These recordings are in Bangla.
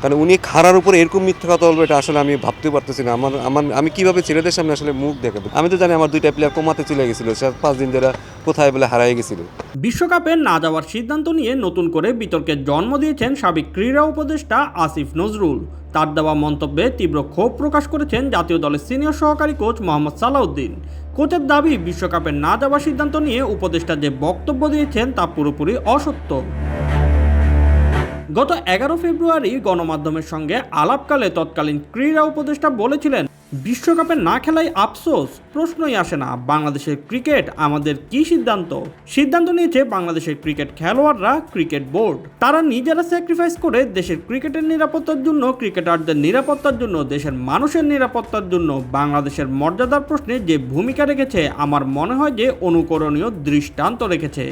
কারণ উনি খাড়ার উপরে এরকম মিথ্যা কথা বলবে এটা আসলে আমি ভাবতেও পারতেছি না। আমি কিভাবে ছেলেদের সামনে আসলে মুখ দেখাবো? আমি তো জানি আমার ২টা প্লেয়ার কোমাতে চলে গেছিল, ৫ দিন ধরে কোথায় বলে হারায় গেছিল। বিশ্বকাপে না যাওয়ার সিদ্ধান্ত নিয়ে নতুন করে বিতর্কের জন্ম দিয়েছেন সাবেক ক্রীড়া উপদেষ্টা আসিফ নজরুল। তার দেওয়া মন্তব্যে তীব্র ক্ষোভ প্রকাশ করেছেন জাতীয় দলের সিনিয়র সহকারী কোচ মোহাম্মদ সালাউদ্দিন। কোচের দাবি, বিশ্বকাপে না যাওয়ার সিদ্ধান্ত নিয়ে উপদেষ্টা যে বক্তব্য দিয়েছেন তা পুরোপুরি অসত্য। গত ১১ ফেব্রুয়ারি গণমাধ্যমের সঙ্গে আলাপকালে তৎকালীন ক্রীড়া উপদেষ্টা বলেছিলেন, বিশ্বকাপে না খেলাই আফসোস, প্রশ্নই আসে না। বাংলাদেশের ক্রিকেট আমাদের কি সিদ্ধান্ত নিয়েছে বাংলাদেশের ক্রিকেট খেলোয়াড়রা, ক্রিকেট বোর্ড। তারা নিজেরা স্যাক্রিফাইস করে দেশের ক্রিকেটের নিরাপত্তার জন্য, ক্রিকেটারদের নিরাপত্তার জন্য, দেশের মানুষের নিরাপত্তার জন্য বাংলাদেশের মর্যাদার প্রশ্নে যে ভূমিকা রেখেছে, আমার মনে হয় যে অনুকরণীয় দৃষ্টান্ত রেখেছে।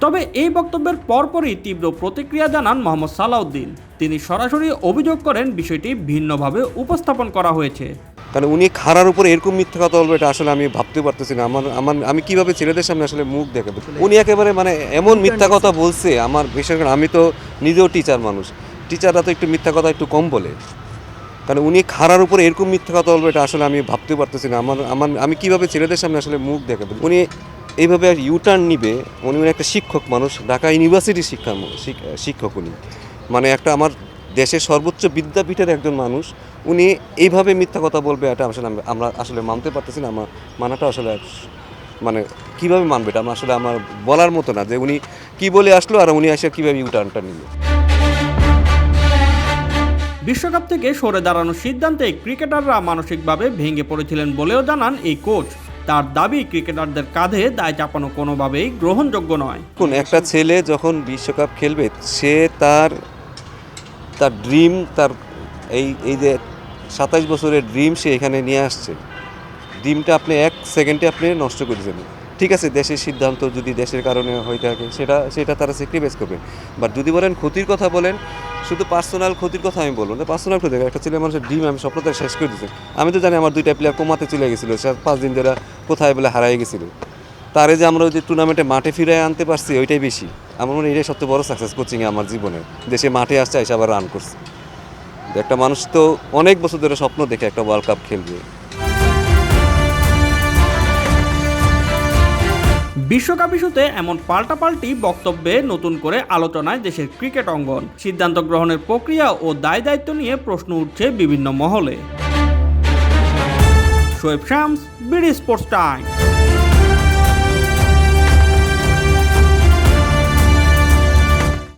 তবে এই বক্তব্যের পরপরই তীব্র প্রতিক্রিয়া জানান মোহাম্মদ সালাউদ্দিন। তিনি সরাসরি অভিযোগ করেন বিষয়টি ভিন্নভাবে উপস্থাপন করা হয়েছে। কারণ উনি খাড়ার উপরে এরকম মিথ্যা কথা বলবে এটা আসলে আমি ভাবতেও পারতেছি না। আমি কিভাবে ছেলেদের সামনে আসলে মুখ দেখাবো? উনি একেবারে এমন মিথ্যা কথা বলছে, আমার বিশেষ করে আমি তো নিজেও টিচার মানুষ, টিচাররা তো একটু মিথ্যা কথা একটু কম বলে। কারণ উনি খাড়ার উপরে এরকম মিথ্যা কথা বলবে এটা আসলে আমি ভাবতেও পারতেছি না। আমি কিভাবে ছেলেদের সামনে আসলে মুখ দেখাবো? উনি এইভাবে ইউটার্ন নিবে। উনি একটা শিক্ষক মানুষ, ঢাকা ইউনিভার্সিটির শিক্ষক উনি, একটা আমার দেশের সর্বোচ্চ বিদ্যাপীঠের একজন মানুষ। উনি এইভাবে মিথ্যা কথা বলবে এটা আসলে আমরা আসলে মানতে পারতেছি না। আমার মানাটা আসলে কীভাবে মানবে এটা আমার বলার মতো না, যে উনি কি বলে আসলো আর উনি এসে কীভাবে ইউটার্নটা নিল। বিশ্বকাপ থেকে সরে দাঁড়ানোর সিদ্ধান্তে ক্রিকেটাররা মানসিকভাবে ভেঙে পড়েছিলেন বলেও জানান এই কোচ। তার দাবি, ক্রিকেটারদের কাঁধে দায় চাপানো কোনোভাবেই গ্রহণযোগ্য নয়। একটা ছেলে যখন বিশ্বকাপ খেলবে, সে তার ড্রিম, তার এই যে ২৭ বছরের ড্রিম সে এখানে নিয়ে আসছে। ড্রিমটা আপনি ১ সেকেন্ডে আপনি নষ্ট করে দেবেন। ঠিক আছে, দেশের সিদ্ধান্ত যদি দেশের কারণে হয়ে থাকে সেটা তারা স্যাক্রিফাইস করবে। বাট যদি বলেন ক্ষতির কথা বলেন, শুধু পার্সোনাল ক্ষতির কথা আমি বলবো না। পার্সোনাল ক্ষতি, একটা ছেলে মানুষের ড্রিম, আমি স্বপ্নটা শেষ করে দিচ্ছি। আমি তো জানি আমার ২টা প্লেয়ার কোমাতে চলে গেছিলো, ৫ দিন ধরে কোথায় বলে হারাই গেছিল। তারে যে আমরা ওই যে টুর্নামেন্টে মাঠে ফিরে আনতে পারছি, ওইটাই বেশি। আমার মনে হয় এটাই সবচেয়ে বড় সাকসেস কোচিংয়ে আমার জীবনে। দেশে মাঠে আসছে, এসে আবার রান করছে। একটা মানুষ তো অনেক বছর ধরে স্বপ্ন দেখে একটা ওয়ার্ল্ড কাপ খেলবে। বিশ্বকাপ ইস্যুতে এমন পাল্টাপাল্টি বক্তব্যে নতুন করে আলোচনায় দেশের ক্রিকেট অঙ্গন। সিদ্ধান্ত গ্রহণের প্রক্রিয়া ও দায়-দায়িত্ব নিয়ে প্রশ্ন উঠছে বিভিন্ন মহলে। Shoaib Shams, BD sports time.